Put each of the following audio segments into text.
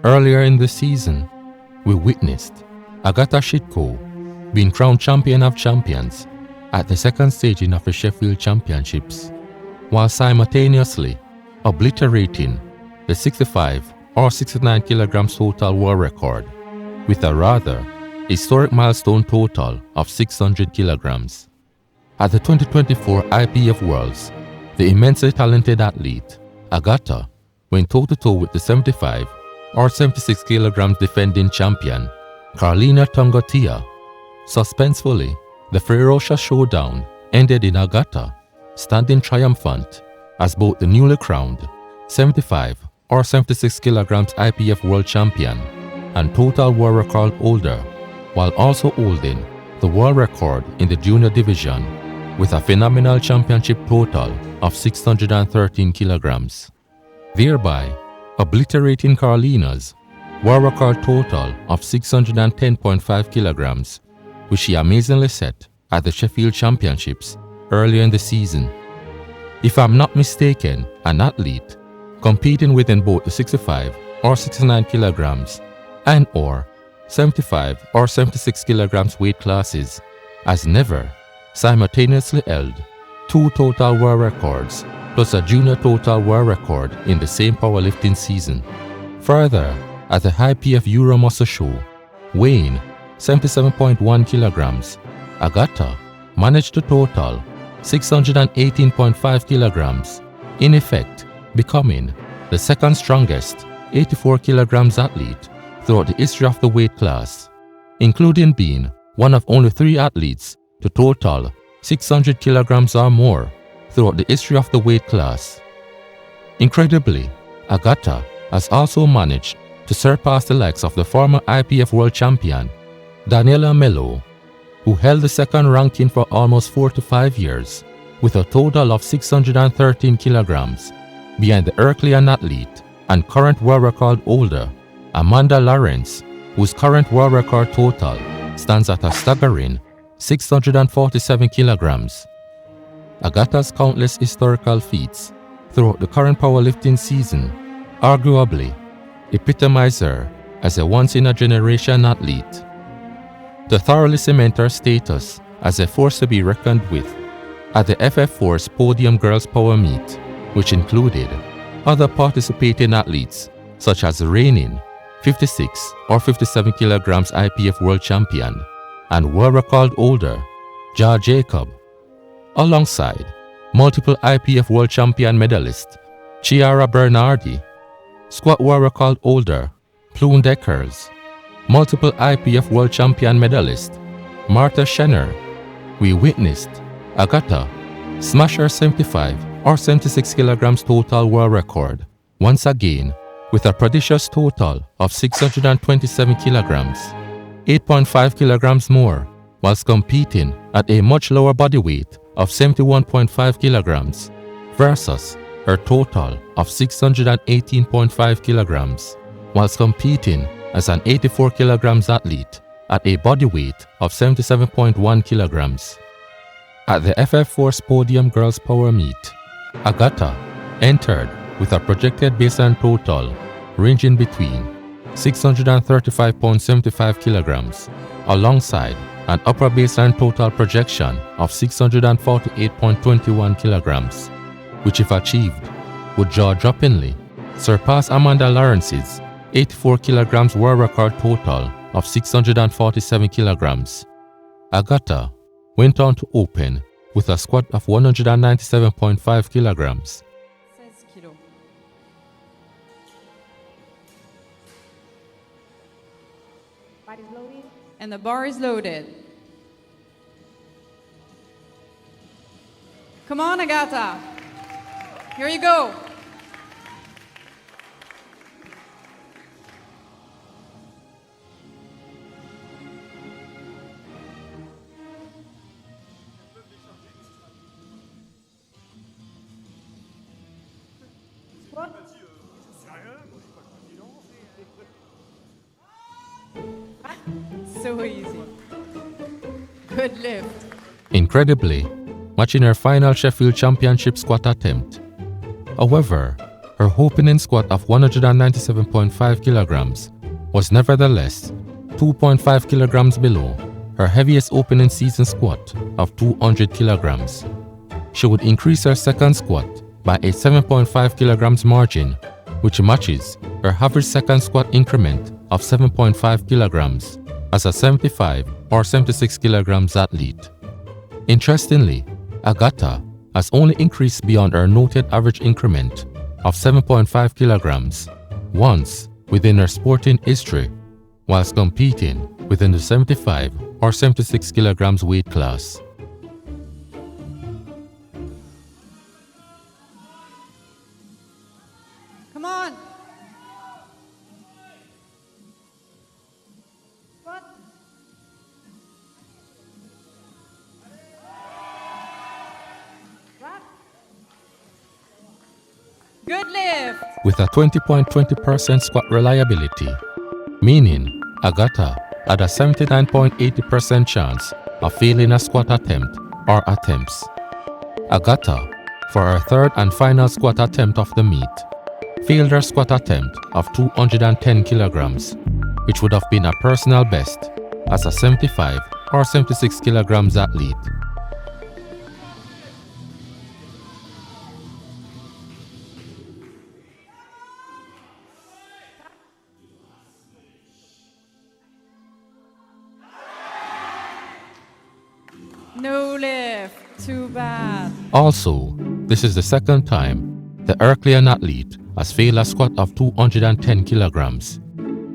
Earlier in the season, we witnessed Agata Sitko being crowned champion of champions at the second staging of the Sheffield Championships, while simultaneously obliterating the 65 or 69 kilograms total world record with a rather historic milestone total of 600 kilograms. At the 2024 IPF Worlds, the immensely talented athlete Agata went toe-to-toe with the 75 or 76 kilograms defending champion Karlina Tongotea. Suspensefully, the ferocious showdown ended in Agata standing triumphant as both the newly crowned 75 or 76 kilograms IPF world champion and total world record holder, while also holding the world record in the junior division with a phenomenal championship total of 613 kilograms, thereby obliterating Karlina's world record total of 610.5 kilograms, which she amazingly set at the Sheffield Championships earlier in the season. If I'm not mistaken, an athlete competing within both the 65 or 69 kilograms and or 75 or 76 kilograms weight classes has never simultaneously held two total world records plus a junior total world record in the same powerlifting season. Further, at the IPF Euro Muscle Show, weighing 77.1 kilograms, Agata managed to total 618.5 kilograms, in effect becoming the second strongest 84 kilograms athlete throughout the history of the weight class, including being one of only 3 athletes to total 600 kilograms or more throughout the history of the weight class. Incredibly, Agata has also managed to surpass the likes of the former IPF world champion Daniela Mello, who held the second ranking for almost 4 to 5 years with a total of 613 kilograms, behind the Herculean athlete and current world record holder Amanda Lawrence, whose current world record total stands at a staggering 647 kilograms. Agata's countless historical feats throughout the current powerlifting season arguably epitomize her as a once-in-a-generation athlete. To thoroughly cement her status as a force to be reckoned with, at the FFForce Podium Girls Power Meet, which included other participating athletes such as the reigning 56 or 57 kilograms IPF world champion and world record holder Ja Jacob, alongside multiple IPF world champion medalist Chiara Bernardi, squat world record holder Plume Deckers, multiple IPF world champion medalist Martha Schenner, we witnessed Agata smash her 75 or 76 kilograms total world record once again with a prodigious total of 627 kilograms, 8.5 kilograms more, whilst competing at a much lower body weight of 71.5 kilograms versus her total of 618.5 kilograms, whilst competing as an 84 kilograms athlete at a body weight of 77.1 kilograms. At the FFForce Podium Girls Power Meet, Agata entered with a projected baseline total ranging between 635.75 kilograms alongside an upper baseline total projection of 648.21 kilograms, which if achieved would jaw-droppingly surpass Amanda Lawrence's 84 kilograms world record total of 647 kilograms. Agata went on to open with a squat of 197.5 kilograms. And the bar is loaded. Come on, Agata. Here you go. So easy. Good lift. Incredibly, matching her final Sheffield Championship squat attempt. However, Her opening squat of 197.5 kilograms was nevertheless 2.5 kilograms below her heaviest opening season squat of 200 kilograms. She would increase her second squat by a 7.5 kilograms margin, which matches her average second squat increment of 7.5 kilograms as a 75 or 76 kilograms athlete. Interestingly, Agata has only increased beyond her noted average increment of 7.5 kilograms once within her sporting history, whilst competing within the 75 or 76 kilograms weight class. Come on. What? What? Good lift. With a 20.20% squat reliability, meaning Agata had a 79.80% chance of failing a squat attempt or attempts. Agata, for her third and final squat attempt of the meet, failed her squat attempt of 210 kilograms, which would have been a personal best as a 75 or 76 kilograms athlete. No lift. Too bad. Also, this is the second time the Herculean athlete has failed a squat of 210 kilograms.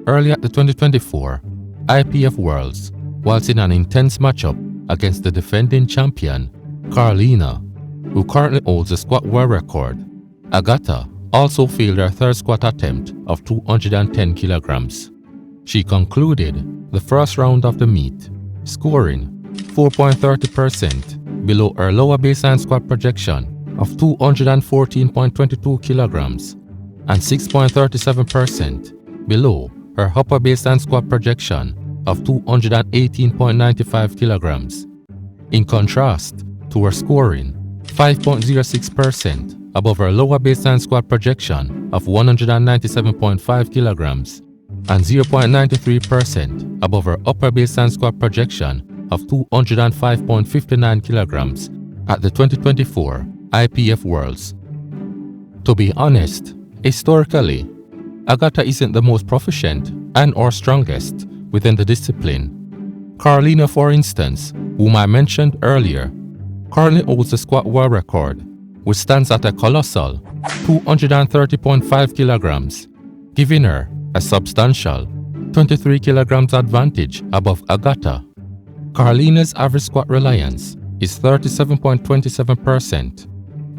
Early at the 2024 IPF Worlds, whilst in an intense matchup against the defending champion, Karlina, who currently holds the squat world record, Agata also failed her third squat attempt of 210 kilograms. She concluded the first round of the meet, scoring 4.30% below her lower baseline squat projection of 214.22 kilograms and 6.37% below her upper baseline squat projection of 218.95 kilograms. In contrast to her scoring 5.06% above her lower baseline squat projection of 197.5 kilograms and 0.93% above her upper baseline squat projection of 205.59 kilograms at the 2024 IPF Worlds. To be honest, historically, Agata isn't the most proficient and or strongest within the discipline. Karlina, for instance, whom I mentioned earlier, currently holds the squat world record, which stands at a colossal 230.5 kilograms, giving her a substantial 23 kilograms advantage above Agata. Karlina's average squat reliance is 37.27%,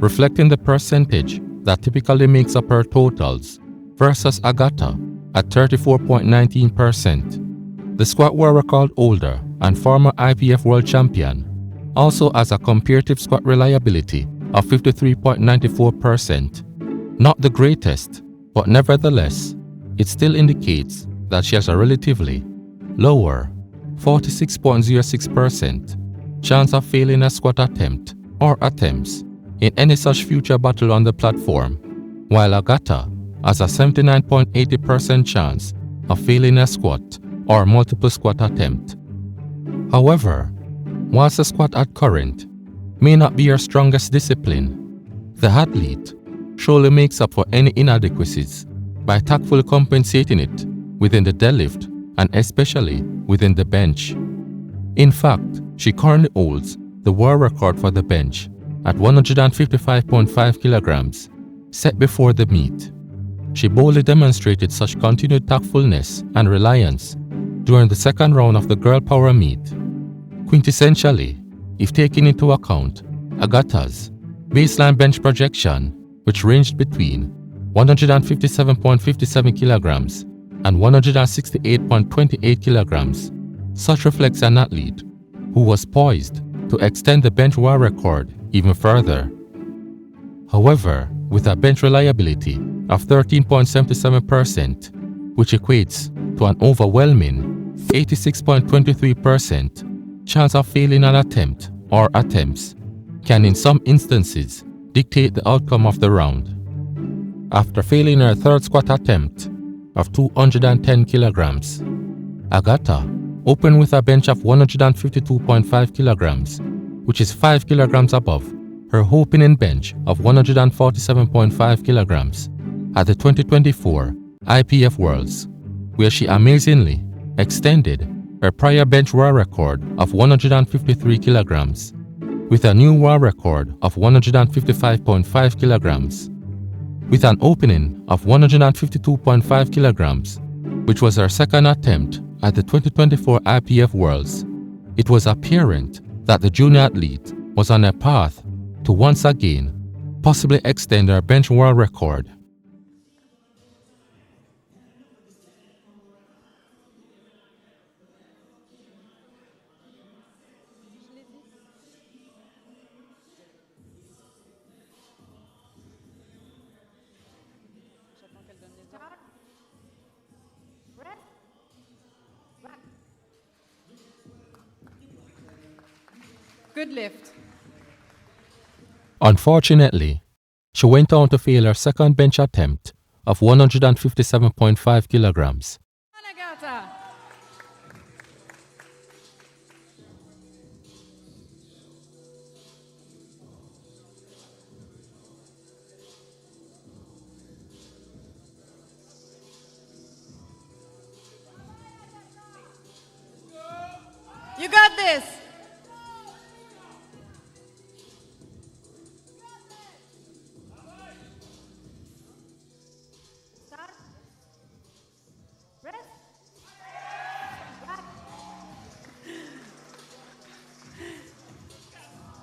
reflecting the percentage that typically makes up her totals, versus Agata at 34.19%. The squat world record holder and former IPF world champion also has a comparative squat reliability of 53.94%. Not the greatest, but nevertheless, it still indicates that she has a relatively lower 46.06% chance of failing a squat attempt or attempts in any such future battle on the platform, while Agata has a 79.80% chance of failing a squat or multiple squat attempt. However, whilst the squat at current may not be her strongest discipline, the athlete surely makes up for any inadequacies by tactfully compensating it within the deadlift and especially within the bench. In fact, she currently holds the world record for the bench at 155.5 kilograms, set before the meet. She boldly demonstrated such continued tactfulness and reliance during the second round of the Girl Power meet. Quintessentially, if taking into account Agata's baseline bench projection, which ranged between 157.57 kilograms and 168.28 kilograms, such reflects an athlete who was poised to extend the bench world record even further. However, with a bench reliability of 13.77%, which equates to an overwhelming 86.23% chance of failing an attempt or attempts, can in some instances dictate the outcome of the round. After failing her third squat attempt of 210 kilograms, Agata opened with a bench of 152.5 kilograms, which is 5 kilograms above her opening bench of 147.5 kilograms at the 2024 IPF Worlds, where she amazingly extended her prior bench world record of 153 kilograms with a new world record of 155.5 kilograms. With an opening of 152.5 kilograms, which was her second attempt at the 2024 IPF Worlds, it was apparent that the junior athlete was on a path to once again possibly extend her bench world record. Good lift. Unfortunately, she went on to fail her second bench attempt of 157.5 kilograms. Agata. You got this.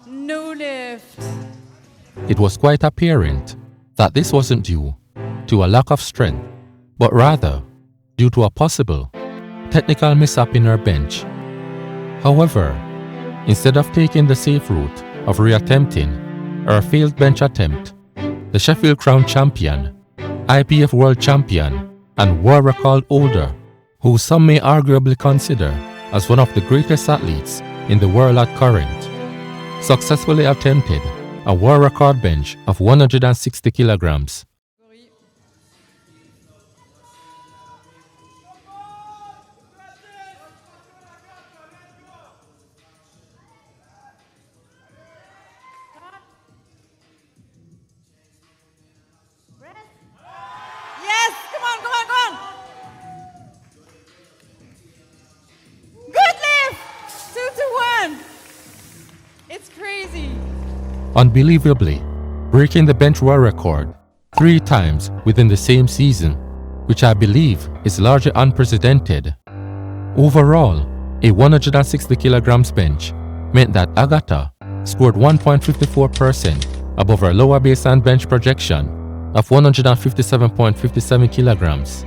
No lift. It was quite apparent that this wasn't due to a lack of strength, but rather due to a possible technical mishap in her bench. However, instead of taking the safe route of reattempting her failed bench attempt, the Sheffield crowned champion, IPF world champion, and world record holder, who some may arguably consider as one of the greatest athletes in the world at current, successfully attempted a world record bench of 160 kilograms. Yes, come on, come on, come on. Good lift. 2 to 1. It's crazy. Unbelievably, breaking the bench world record 3 times within the same season, which I believe is largely unprecedented. Overall, a 160 kilograms bench meant that Agata scored 1.54% above her lower baseline bench projection of 157.57 kilograms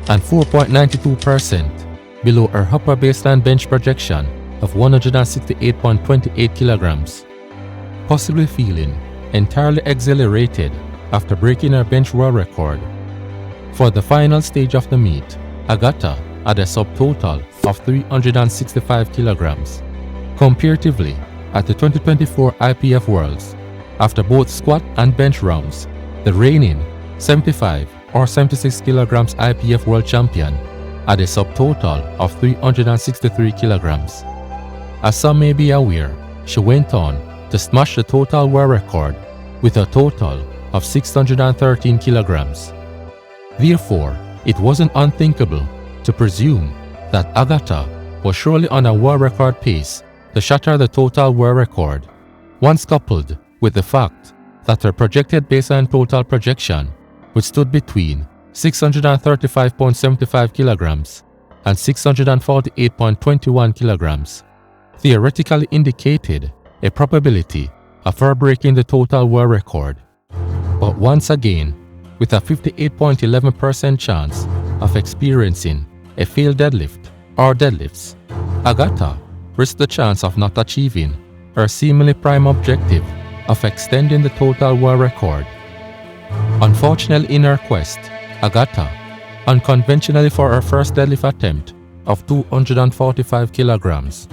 and 4.92% below her upper baseline bench projection of 168.28 kilograms. Possibly feeling entirely exhilarated after breaking her bench world record. For the final stage of the meet, Agata had a subtotal of 365 kilograms. Comparatively, at the 2024 IPF Worlds, after both squat and bench rounds, the reigning 75 or 76 kilograms IPF world champion had a subtotal of 363 kilograms. As some may be aware, she went on to smash the total world record with a total of 613 kilograms. Therefore, it wasn't unthinkable to presume that Agata was surely on a world record pace to shatter the total world record, once coupled with the fact that her projected baseline total projection, which stood between 635.75 kilograms and 648.21 kilograms, theoretically indicated a probability of her breaking the total world record. But once again, with a 58.11% chance of experiencing a failed deadlift or deadlifts, Agata risked the chance of not achieving her seemingly prime objective of extending the total world record. Unfortunately, in her quest, Agata, unconventionally for her first deadlift attempt of 245 kilograms,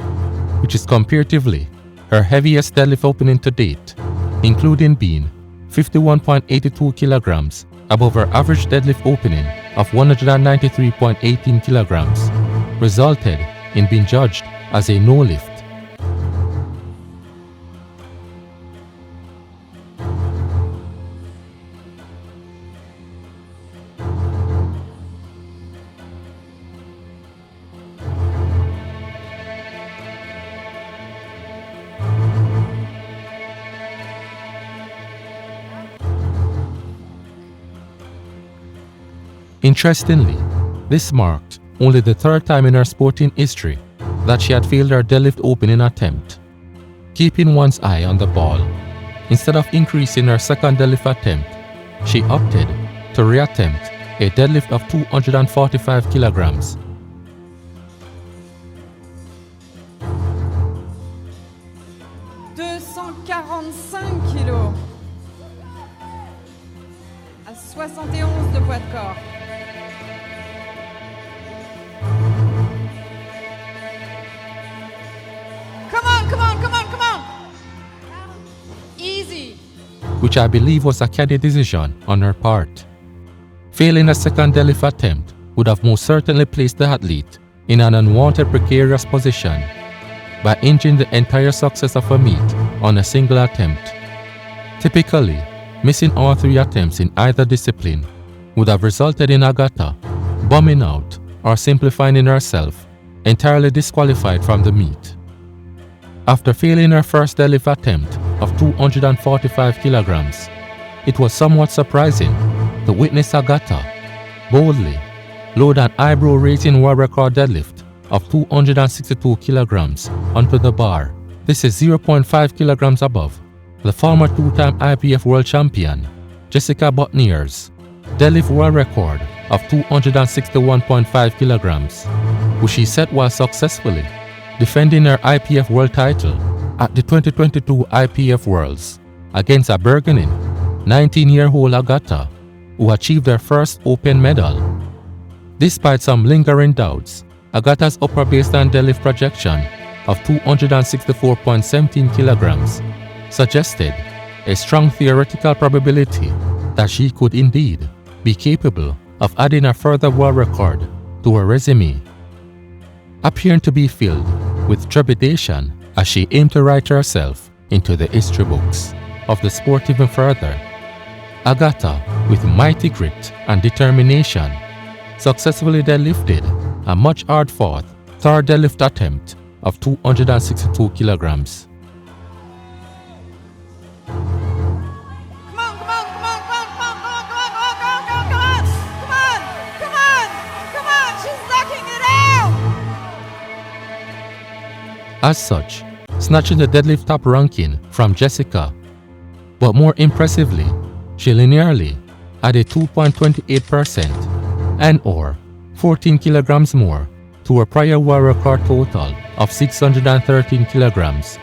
which is comparatively her heaviest deadlift opening to date, including being 51.82 kilograms above her average deadlift opening of 193.18 kilograms, resulted in being judged as a no lift. Interestingly, this marked only the third time in her sporting history that she had failed her deadlift opening attempt. Keeping one's eye on the ball, instead of increasing her second deadlift attempt, she opted to reattempt a deadlift of 245 kilograms. Kilos à 71 de poids de corps. Come on, come on, come on, come on. Easy. Which I believe was a caddy decision on her part. Failing a second deadlift attempt would have most certainly placed the athlete in an unwanted precarious position by hinging the entire success of a meet on a single attempt. Typically, missing all three attempts in either discipline would have resulted in Agata bumming out or simply finding herself entirely disqualified from the meet. After failing her first deadlift attempt of 245 kilograms, it was somewhat surprising to witness Agata boldly load an eyebrow-raising world record deadlift of 262 kilograms onto the bar. This is 0.5 kilograms above the former two-time IPF World Champion Jessica Botnier's deadlift world record of 261.5 kilograms, which she set while successfully defending her IPF World title at the 2022 IPF Worlds against a burgeoning 19-year-old Agata, who achieved her first Open medal. Despite some lingering doubts, Agata's upper baseline deadlift projection of 264.17 kilograms suggested a strong theoretical probability that she could indeed be capable of adding a further world record to her resume. Appearing to be filled with trepidation as she aimed to write herself into the history books of the sport even further, Agata, with mighty grit and determination, successfully deadlifted a much hard-fought third deadlift attempt of 262 kilograms. As such, snatching the deadlift top ranking from Jessica, but more impressively, she linearly added 2.28% and or 14 kilograms more to her prior world record total of 613 kilograms,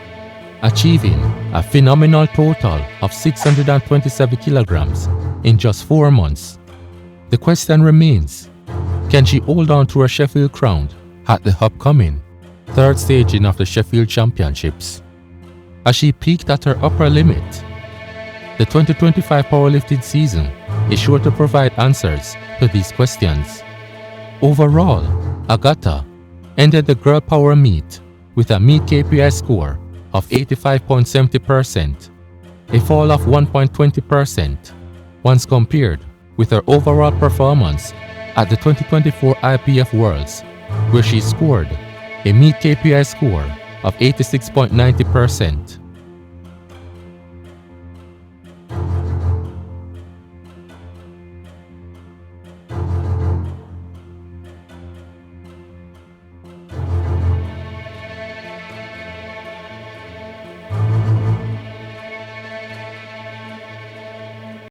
achieving a phenomenal total of 627 kilograms in just 4 months. The question remains, can she hold on to her Sheffield crown at the upcoming third staging of the Sheffield Championships? As she peaked at her upper limit, the 2025 powerlifting season is sure to provide answers to these questions. Overall, Agata ended the Girl Power meet with a meet KPI score of 85.70%, a fall of 1.20% once compared with her overall performance at the 2024 IPF Worlds, where she scored a meet KPI score of 86.90%.